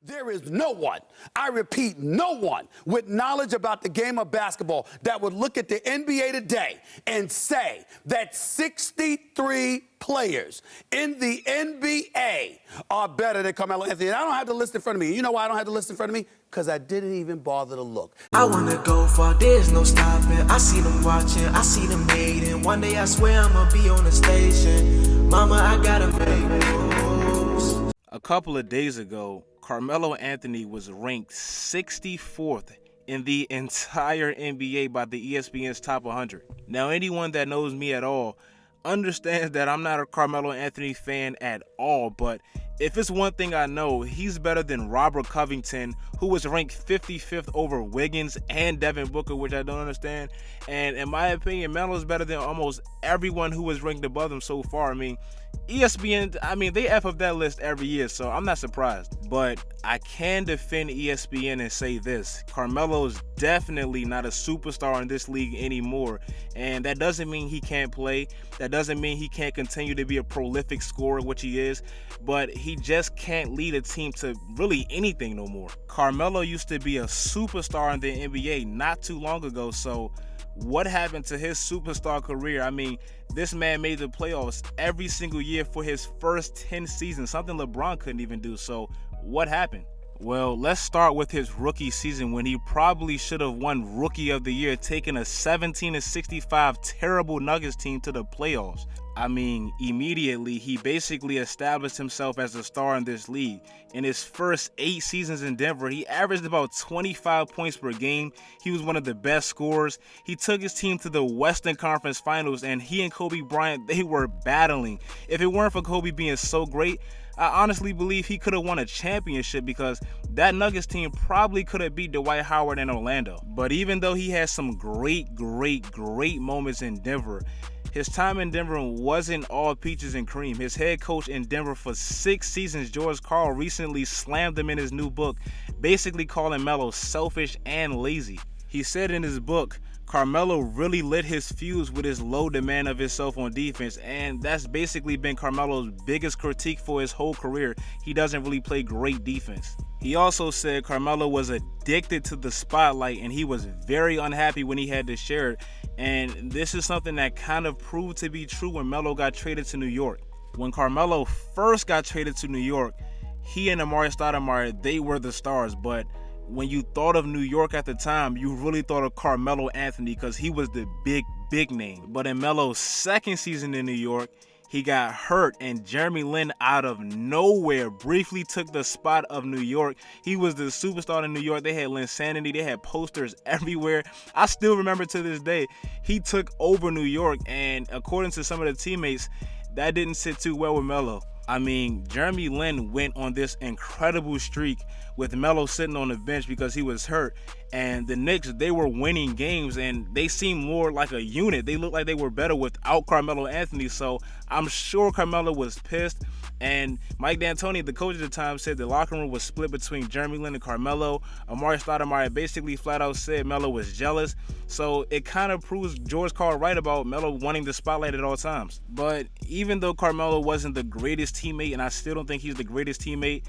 There is no one, I repeat, no one with knowledge about the game of basketball that would look at the NBA today and say that 63 players in the NBA are better than Carmelo Anthony. And I don't have the list in front of me. You know why I don't have the list in front of me? Because I didn't even bother to look. I wanna go far, there's no stopping. I see them watching, I see them hating. One day I swear I'ma be on the station. Mama, I gotta make moves. A couple of days ago, Carmelo Anthony was ranked 64th in the entire NBA by the ESPN's Top 100. Now, anyone that knows me at all understands that I'm not a Carmelo Anthony fan at all, but if it's one thing I know, he's better than Robert Covington, who was ranked 55th over Wiggins and Devin Booker, which I don't understand. And in my opinion, Melo's better than almost everyone who was ranked above him so far. I mean, ESPN, they F up that list every year, so I'm not surprised. But I can defend ESPN and say this: Carmelo's definitely not a superstar in this league anymore. And that doesn't mean he can't play. That doesn't mean he can't continue to be a prolific scorer, which he is. But he just can't lead a team to really anything no more. Carmelo used to be a superstar in the NBA not too long ago, so what happened to his superstar career? I mean, this man made the playoffs every single year for his first 10 seasons, something LeBron couldn't even do. So what happened? Well, let's start with his rookie season when he probably should have won Rookie of the Year, taking a 17-65 terrible Nuggets team to the playoffs. I mean, immediately, he basically established himself as a star in this league. In his first 8 seasons in Denver, he averaged about 25 points per game. He was one of the best scorers. He took his team to the Western Conference Finals, and he and Kobe Bryant, they were battling. If it weren't for Kobe being so great, I honestly believe he could have won a championship, because that Nuggets team probably could have beat Dwight Howard in Orlando. But even though he had some great moments in Denver, his time in Denver wasn't all peaches and cream. His head coach in Denver for 6 seasons, George Karl, recently slammed him in his new book, basically calling Melo selfish and lazy. He said in his book, Carmelo really lit his fuse with his low demand of himself on defense, and that's basically been Carmelo's biggest critique for his whole career. He doesn't really play great defense. He also said Carmelo was addicted to the spotlight, and he was very unhappy when he had to share it. And this is something that kind of proved to be true when Melo got traded to New York. When Carmelo first got traded to New York, he and Amari Stoudemire, they were the stars. But when you thought of New York at the time, you really thought of Carmelo Anthony, because he was the big name. But in Melo's second season in New York, he got hurt, and Jeremy Lin out of nowhere briefly took the spot of New York. He was the superstar in New York. They had Linsanity. They had posters everywhere. I still remember to this day, he took over New York, and according to some of the teammates, that didn't sit too well with Melo. I mean, Jeremy Lin went on this incredible streak with Melo sitting on the bench because he was hurt. And the Knicks, they were winning games, and they seemed more like a unit. They looked like they were better without Carmelo Anthony. So I'm sure Carmelo was pissed. And Mike D'Antoni, the coach at the time, said the locker room was split between Jeremy Lin and Carmelo. Amari Stoudemire basically flat out said Melo was jealous. So it kind of proves George Karl right about Melo wanting the spotlight at all times. But even though Carmelo wasn't the greatest teammate, and I still don't think he's the greatest teammate,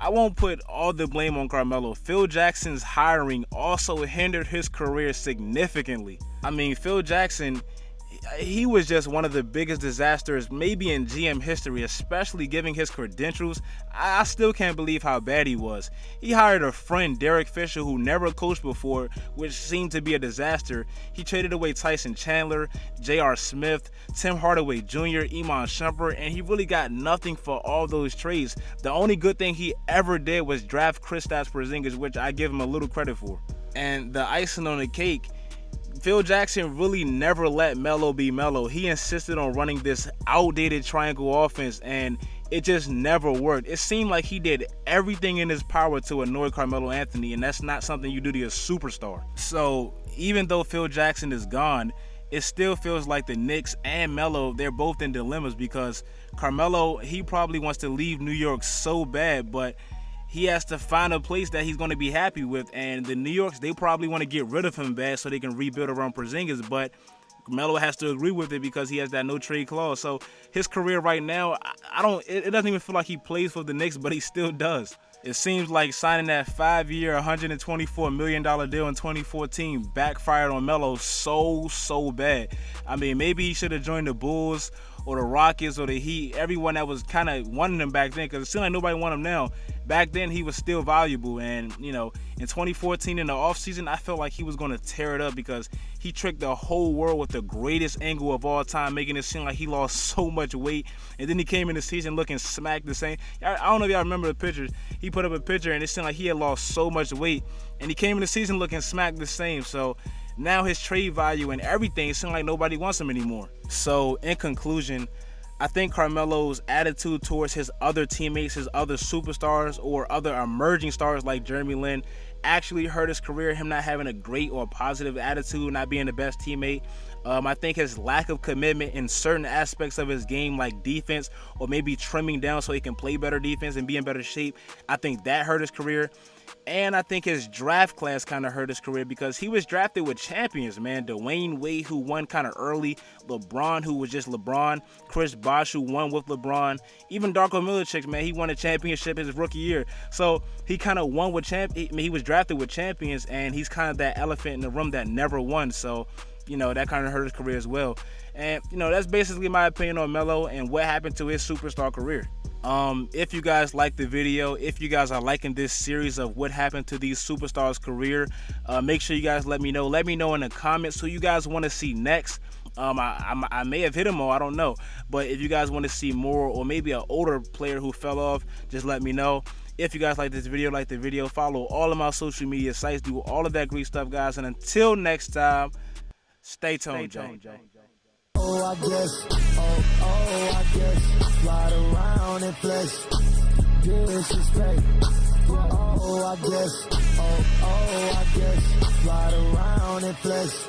I won't put all the blame on Carmelo. Phil Jackson's hiring also hindered his career significantly. I mean, Phil Jackson, he was just one of the biggest disasters maybe in GM history, especially given his credentials. I still can't believe how bad he was. He hired a friend, Derek Fisher, who never coached before, which seemed to be a disaster. He traded away Tyson Chandler, J.R. Smith, Tim Hardaway Jr., Iman Shumpert, and he really got nothing for all those trades. The only good thing he ever did was draft Kristaps Porzingis, which I give him a little credit for. And the icing on the cake, Phil Jackson really never let Melo be Melo. He insisted on running this outdated triangle offense, and it just never worked. It seemed like he did everything in his power to annoy Carmelo Anthony, and that's not something you do to a superstar. So even though Phil Jackson is gone, it still feels like the Knicks and Melo, they're both in dilemmas, because Carmelo, he probably wants to leave New York so bad, but he has to find a place that he's going to be happy with. And the New Yorks, they probably want to get rid of him bad so they can rebuild around Porzingis. But Melo has to agree with it because he has that no trade clause. So his career right now, it doesn't even feel like he plays for the Knicks, but he still does. It seems like signing that 5-year, $124 million deal in 2014 backfired on Melo so bad. I mean, maybe he should have joined the Bulls or the Rockets or the Heat, everyone that was kind of wanting him back then, because it seems like nobody wanted him now. Back then, he was still valuable, and, you know, in 2014 in the offseason, I felt like he was going to tear it up because he tricked the whole world with the greatest angle of all time, making it seem like he lost so much weight, and then he came in the season looking smack the same. I don't know if y'all remember the pictures. He put up a picture, and it seemed like he had lost so much weight, and he came in the season looking smack the same. So now his trade value and everything, it seems like nobody wants him anymore. So in conclusion, I think Carmelo's attitude towards his other teammates, his other superstars, or other emerging stars like Jeremy Lin actually hurt his career, him not having a great or positive attitude, not being the best teammate. I think his lack of commitment in certain aspects of his game, like defense, or maybe trimming down so he can play better defense and be in better shape, I think that hurt his career. And I think his draft class kind of hurt his career because he was drafted with champions, man. Dwayne Wade, who won kind of early. LeBron, who was just LeBron. Chris Bosh, who won with LeBron. Even Darko Milicic, man, he won a championship his rookie year. So he kind of won with he was drafted with champions, and he's kind of that elephant in the room that never won. So, you know, that kind of hurt his career as well. And, you know, that's basically my opinion on Melo and what happened to his superstar career. If you guys like the video, if you guys are liking this series of what happened to these superstars' career, make sure you guys let me know. Let me know in the comments who you guys want to see next. I may have hit them all, I don't know. But if you guys want to see more, or maybe an older player who fell off, just let me know. If you guys like this video, like the video, follow all of my social media sites, do all of that great stuff, guys. And until next time, stay tuned, Joe. Oh, I guess, I guess, slide around and flex, disrespect. Oh, I guess, I guess, slide around and flex,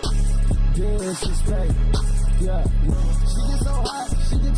disrespect. Yeah, she gets so hot, she gets